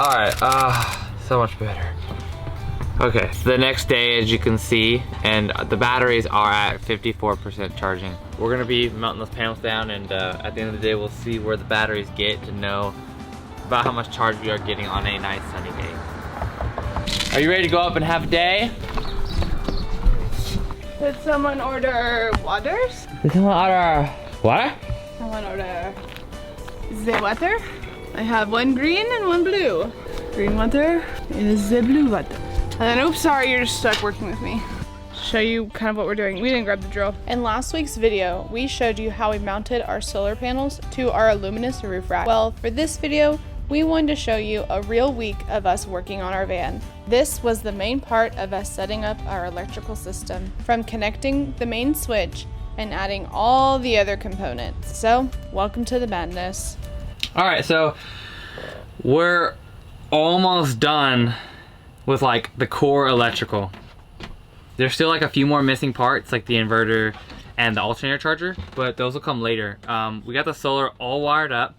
Alright, so much better. Okay, so the next day, as you can see, and the batteries are at 54% charging. We're gonna be mounting those panels down, and at the end of the day, we'll see where the batteries get to know about how much charge we are getting on a nice sunny day. Are you ready to go up and have a day? Did someone order waters? Did someone order water? Someone order the water. I have one green and one blue. Green water is the blue water. And then, oops, sorry, you're just stuck working with me. Show you kind of what we're doing. We didn't grab the drill. In last week's video, we showed you how we mounted our solar panels to our Aluminess roof rack. Well, for this video, we wanted to show you a real week of us working on our van. This was the main part of us setting up our electrical system, from connecting the main switch and adding all the other components. So, welcome to the madness. Alright, so we're almost done with like the core electrical. There's still like a few more missing parts, like the inverter and the alternator charger, but those will come later. We got the solar all wired up.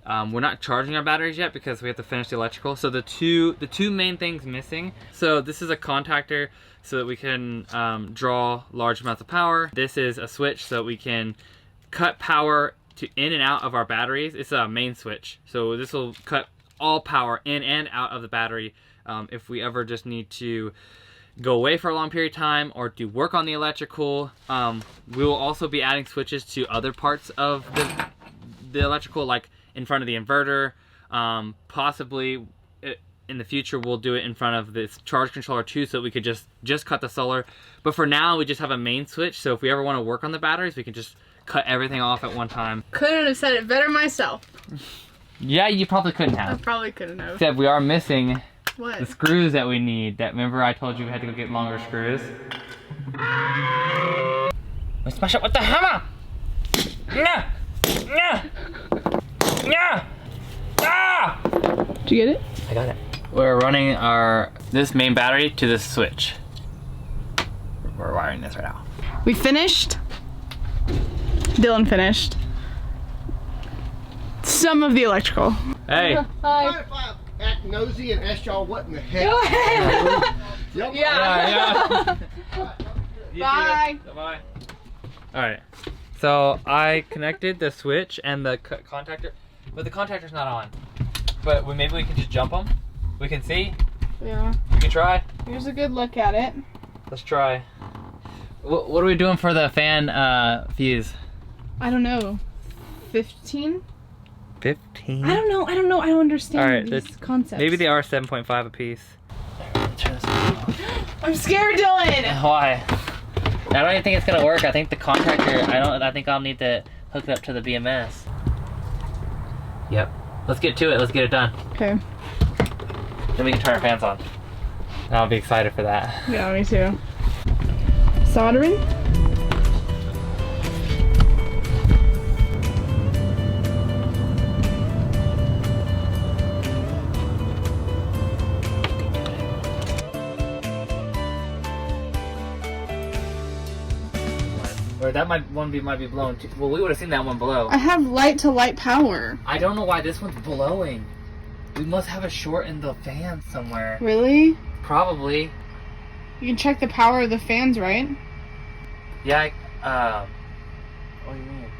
We're not charging our batteries yet because we have to finish the electrical. So the two main things missing. So this is a contactor so that we can draw large amounts of power. This is a switch so that we can cut power to in and out of our batteries. It's a main switch, so this will cut all power in and out of the battery if we ever just need to go away for a long period of time or do work on the electrical. We will also be adding switches to other parts of the electrical, like in front of the inverter. Possibly in the future we'll do it in front of this charge controller too, so we could just cut the solar. But for now we just have a main switch, so if we ever want to work on the batteries, we can just cut everything off at one time. Couldn't have said it better myself. Yeah, you probably couldn't I have. probably couldn't have. Except we are missing What? the screws that we need. That, remember I told you we had to go get longer screws? We smash it with the hammer! Yeah! Yeah! Yeah! Ah! Did you get it? I got it. We're running this main battery to this switch. We're wiring this right now. We finished. Dylan finished some of the electrical. Hey! Hi. If I act nosy and ask y'all what in the heck? Go ahead. Yep. Yeah. Bye. Bye. Alright. So I connected the switch and the contactor, but the contactor's not on. But maybe we can just jump them. We can see. Yeah. We can try. Here's a good look at it. Let's try. What are we doing for the fan fuse? I don't know. 15? 15? I don't know. I don't understand Alright, these concepts. maybe they are 7.5 a piece. Turn this off. I'm scared, Dylan! Why? I don't even think it's gonna work. I think the contactor, I think I'll need to hook it up to the BMS. Yep. Let's get to it. Let's get it done. Okay. Then we can turn our fans on. I'll be excited for that. Yeah, me too. Soldering? Or that might be blown too. Well, we would have seen that one below. I have light to light power. I don't know why this one's blowing. We must have a short in the fan somewhere. Really? Probably. You can check the power of the fans, right? Yeah, what do you mean?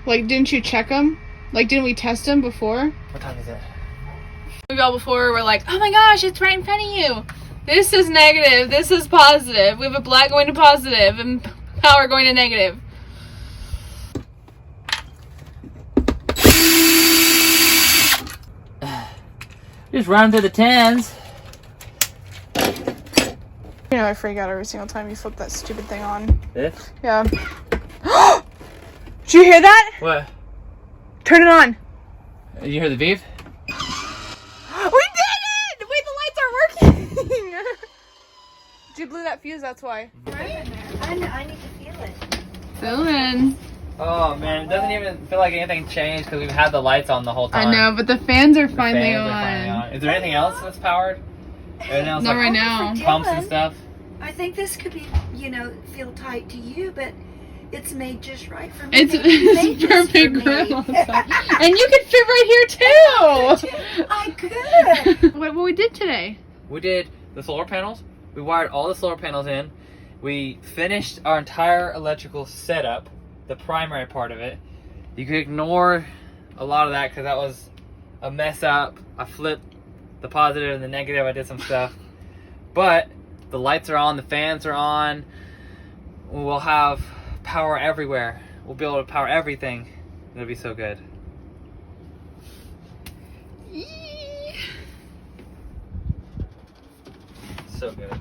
Like, didn't you check them? Like, didn't we test them before? What time is it? We got before, we're like, oh my gosh, it's right in front of you. This is negative, this is positive. We have a black going to positive and power going to negative. Just run through the 10s. You know, I freak out every single time you flip that stupid thing on. This? Yeah. Did you hear that? What? Turn it on. You hear the beep? We did it! Wait, the lights are working! You blew that fuse, that's why. Right? I need to feel it. Fill in. Oh man, it doesn't even feel like anything changed because we've had the lights on the whole time. I know, but the fans are The finally fans on. are finally on. Is there anything else that's powered? Anything else Not like right now. pumps and stuff? I think this could be, feel tight to you, but It's made just right for me. It's Made just for perfect me. grandma size. And you can fit right here too. I could. What we did today? We did the solar panels. We wired all the solar panels in. We finished our entire electrical setup, the primary part of it. You could ignore a lot of that because that was a mess up. I flipped the positive and the negative. I did some stuff. But the lights are on, the fans are on. We'll have power everywhere. We'll be able to power everything. It'll be so good. So good.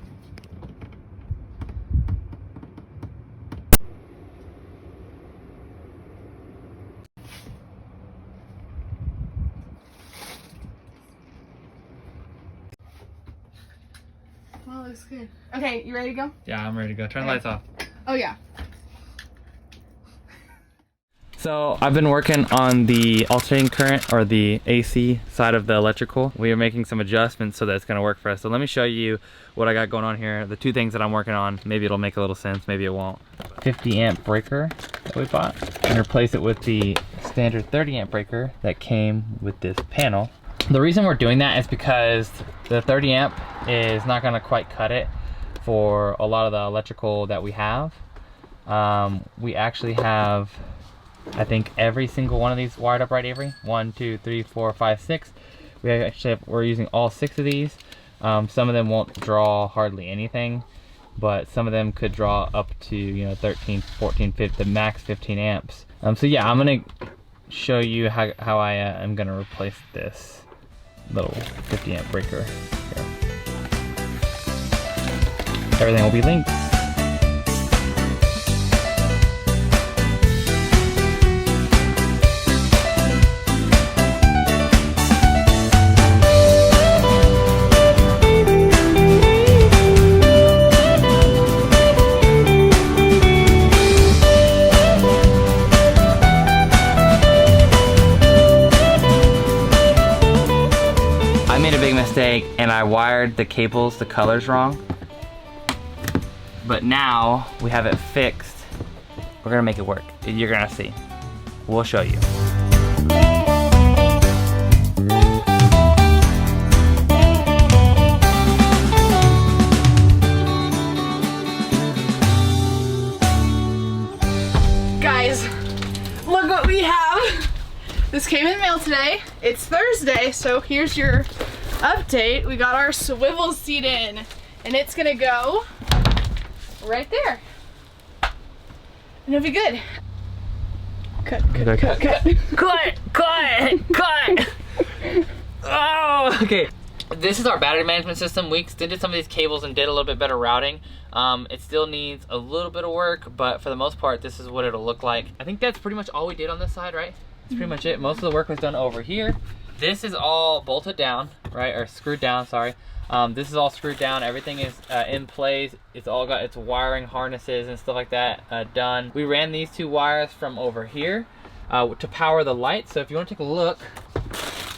Well, looks good. Okay, you ready to go? Yeah, I'm ready to go. Turn the lights off. Oh yeah. So I've been working on the alternating current or the AC side of the electrical. We are making some adjustments so that it's gonna work for us. So let me show you what I got going on here. The two things that I'm working on, maybe it'll make a little sense, maybe it won't. 50 amp breaker that we bought and replace it with the standard 30 amp breaker that came with this panel. The reason we're doing that is because the 30 amp is not gonna quite cut it for a lot of the electrical that we have. We actually have, I think, every single one of these wired up, right, Avery? 1, 2, 3, 4, 5, 6. We're using all 6 of these. Some of them won't draw hardly anything, but some of them could draw up to, you know, 13, 14, 15, the max 15 amps. So yeah, I'm gonna show you how I am gonna replace this little 50 amp breaker here. Everything will be linked. Mistake, and I wired the cables, the colors wrong, but now we have it fixed. We're gonna make it work. You're gonna see. We'll show you. Guys, look what we have. This came in the mail today. It's Thursday, so here's your update. We got our swivel seat in, and it's gonna go right there. And it'll be good. Cut. Oh, okay. This is our battery management system. We extended some of these cables and did a little bit better routing. It still needs a little bit of work, but for the most part, this is what it'll look like. I think that's pretty much all we did on this side, right? That's pretty much it. Most of the work was done over here. This is all bolted down, right? Or screwed down, sorry. This is all screwed down. Everything is in place. It's all got its wiring harnesses and stuff like that done. We ran these 2 wires from over here to power the lights. So if you want to take a look,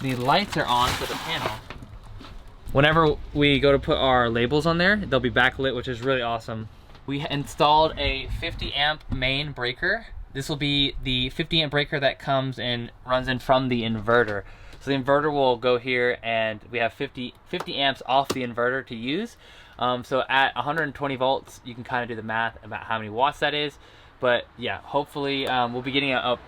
the lights are on for the panel. Whenever we go to put our labels on there, they'll be backlit, which is really awesome. We installed a 50 amp main breaker. This will be the 50 amp breaker that comes and runs in from the inverter. So the inverter will go here, and we have 50 amps off the inverter to use. So at 120 volts, you can kind of do the math about how many watts that is. But yeah, hopefully we'll be getting a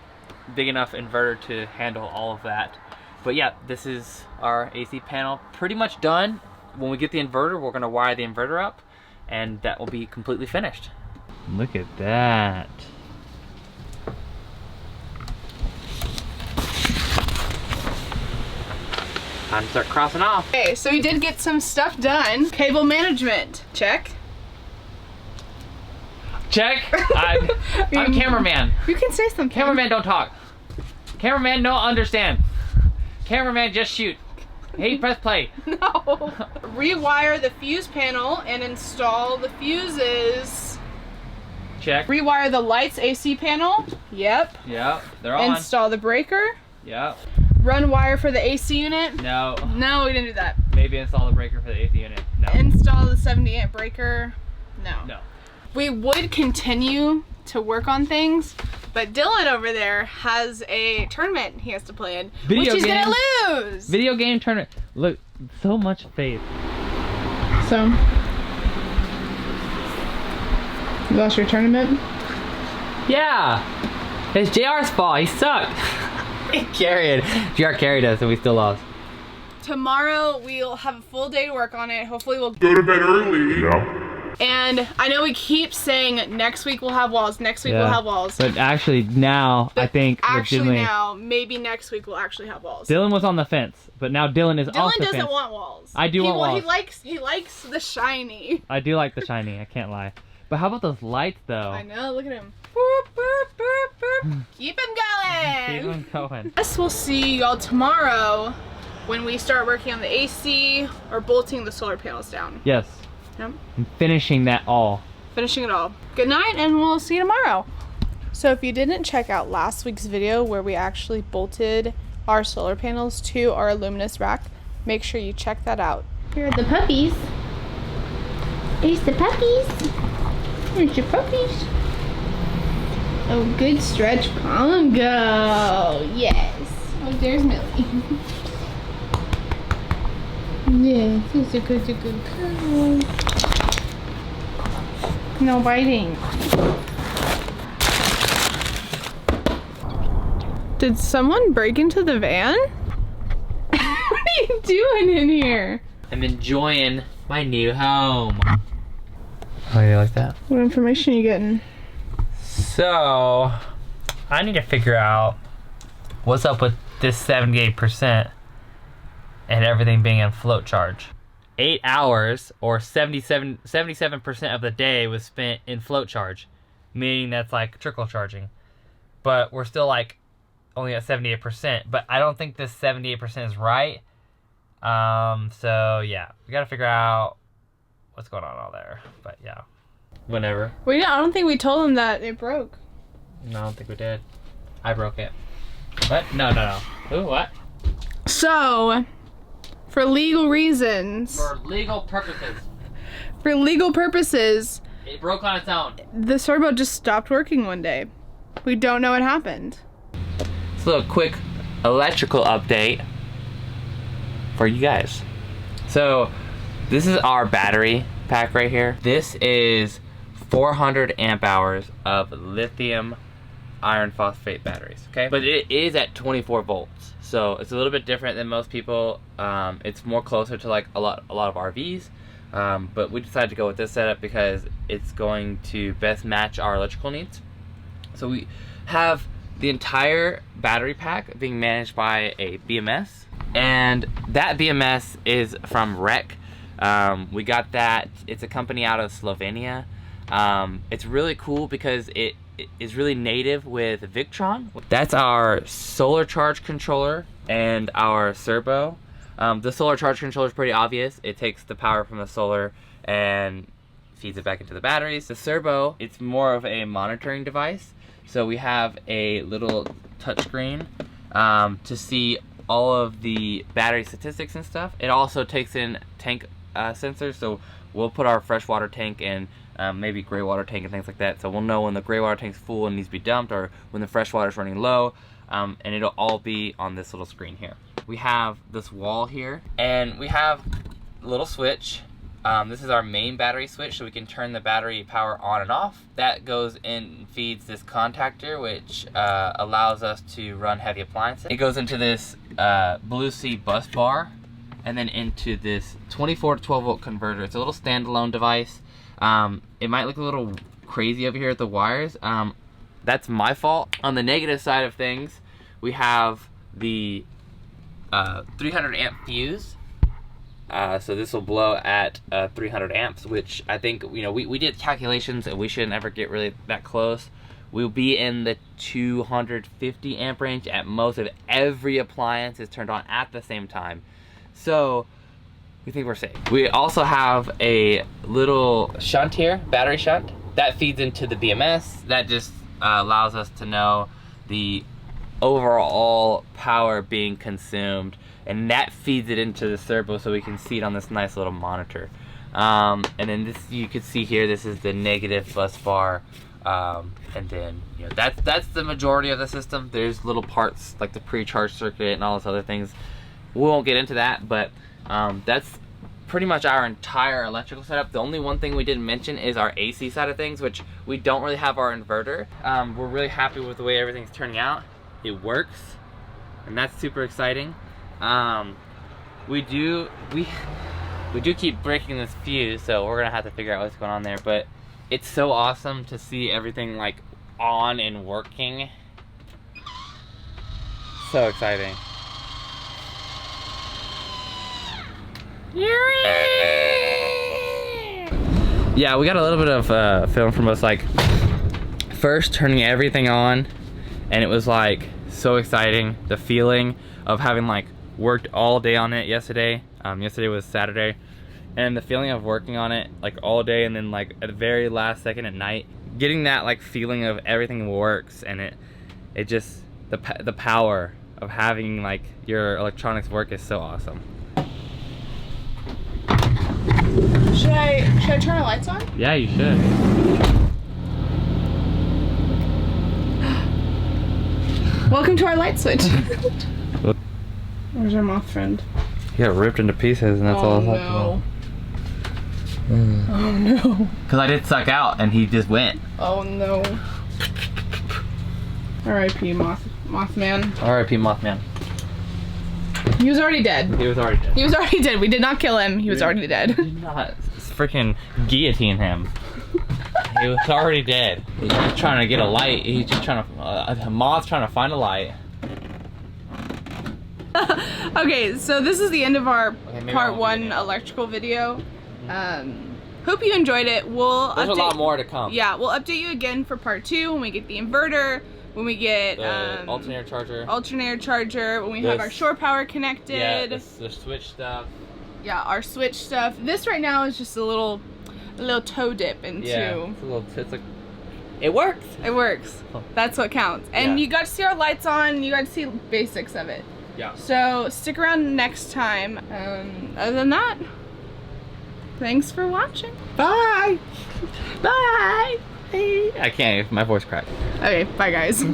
big enough inverter to handle all of that. But yeah, this is our AC panel pretty much done. When we get the inverter, we're gonna wire the inverter up, and that will be completely finished. Look at that. Time to start crossing off. Okay, so we did get some stuff done. Cable management, check. Check. I'm cameraman. You can say something. Cameraman, don't talk. Cameraman, no understand. Cameraman, just shoot. Hey, press play. No. Rewire the fuse panel and install the fuses. Check. Rewire the lights AC panel. Yep. Yep, they're on. Install the breaker. Yep. Run wire for the AC unit. No. No, we didn't do that. Maybe install the breaker for the AC unit. No. Install the 70 amp breaker. No. No. We would continue to work on things. But Dylan over there has a tournament he has to play in, which he's gonna lose. Video game tournament. Look, so much faith. So, you lost your tournament? Yeah, it's JR's fault. He sucked. He carried. JR carried us, and we still lost. Tomorrow we'll have a full day to work on it. Hopefully we'll Go to bed early. Yeah. And I know we keep saying next week we'll have walls, next week we'll have walls. But actually now, I think Actually legitimately, now, maybe next week we'll actually have walls. Dylan was on the fence, but now Dylan is off the Dylan fence. doesn't want walls. I do want walls. He likes the shiny. I do like the shiny, I can't lie. But how about those lights though? I know, look at him. Boop, boop, boop, boop. Keep him going. Keep them going. Guess we'll see y'all tomorrow when we start working on the AC or bolting the solar panels down. Yes. Yep. And finishing that all. Finishing it all. Good night, and we'll see you tomorrow. So if you didn't check out last week's video where we actually bolted our solar panels to our Aluminess rack, make sure you check that out. Here are the puppies. Here's the puppies. Here's your puppies. Oh, good stretch, Congo. Yes. Oh, there's Millie. Yes, it's a good girl. No biting. Did someone break into the van? What are you doing in here? I'm enjoying my new home. Oh, you like that? What information are you getting? So, I need to figure out what's up with this 78% and everything being in float charge. 8 hours or 77% of the day was spent in float charge, meaning that's like trickle charging. But we're still like only at 78%, but I don't think this 78% is right. So yeah, we gotta figure out what's going on all there, but yeah. Whenever. I don't think we told him that it broke. No, I don't think we did. I broke it. What? No. Ooh, what? So, for legal reasons, For legal purposes, it broke on its own. the servo just stopped working one day. We don't know what happened. So a quick electrical update for you guys. So this is our battery pack right here. This is 400 amp hours of lithium iron phosphate batteries, okay? But it is at 24 volts. So it's a little bit different than most people. It's more closer to like a lot of RVs. But we decided to go with this setup because it's going to best match our electrical needs. So we have the entire battery pack being managed by a BMS, and that BMS is from REC. We got that. It's a company out of Slovenia. It's really cool because it is really native with Victron. That's our solar charge controller and our servo. The solar charge controller is pretty obvious. It takes the power from the solar and feeds it back into the batteries. The servo, it's more of a monitoring device. So we have a little touchscreen to see all of the battery statistics and stuff. It also takes in tank sensors, so we'll put our freshwater tank and maybe gray water tank and things like that. So we'll know when the gray water tank's full and needs to be dumped, or when the fresh water is running low, and it'll all be on this little screen here. We have this wall here, and we have a little switch. This is our main battery switch, so we can turn the battery power on and off. That goes in and feeds this contactor, which allows us to run heavy appliances. It goes into this Blue Sea bus bar, and then into this 24 to 12 volt converter. It's a little standalone device. It might look a little crazy over here with the wires. That's my fault. On the negative side of things, we have the 300 amp fuse. So this will blow at 300 amps, which I think, we did calculations and we shouldn't ever get really that close. We'll be in the 250 amp range at most if every appliance is turned on at the same time. So we think we're safe. We also have a little shunt here, battery shunt, that feeds into the BMS. That just allows us to know the overall power being consumed, and that feeds it into the servo so we can see it on this nice little monitor. And then this, you can see here, this is the negative bus bar And then, you know, that's the majority of the system. There's little parts like the pre-charge circuit and all those other things. We won't get into that, but that's pretty much our entire electrical setup. The only one thing we didn't mention is our AC side of things, which we don't really have our inverter. We're really happy with the way everything's turning out. It works, and that's super exciting. We do keep breaking this fuse, so we're gonna have to figure out what's going on there. But it's so awesome to see everything like on and working. So exciting. Yeah, we got a little bit of film from us like first turning everything on, and it was like so exciting. The feeling of having like worked all day on it yesterday. Yesterday was Saturday, and the feeling of working on it like all day, and then like at the very last second at night, getting that like feeling of everything works, and it just the power of having like your electronics work is so awesome. Should I turn our lights on? Yeah, you should. Welcome to our light switch. Where's our moth friend? He got ripped into pieces, and that's all I no. Oh no. Because I did suck out, and he just went. Oh no. R.I.P. Mothman. R.I.P. Mothman. He was already dead. He was already dead. He was already dead. We did not kill him. He was already dead. Did not freaking guillotine him. He was already dead. He's just trying to get a light. He's just trying to. A moth's trying to find a light. Okay, so this is the end of our part 1 electrical video. Hope you enjoyed it. There's a lot more to come. Yeah, we'll update you again for part 2 when we get the inverter, when we get the alternator charger, when we have our shore power connected. Yeah, the switch stuff. Yeah, our switch stuff. This right now is just a little toe dip into. Yeah, it's like it works. It works. That's what counts. And Yeah. you got to see our lights on. You got to see basics of it. Yeah. So stick around next time. Other than that, thanks for watching. Bye. Bye. I can't. My voice cracked. Okay, bye guys.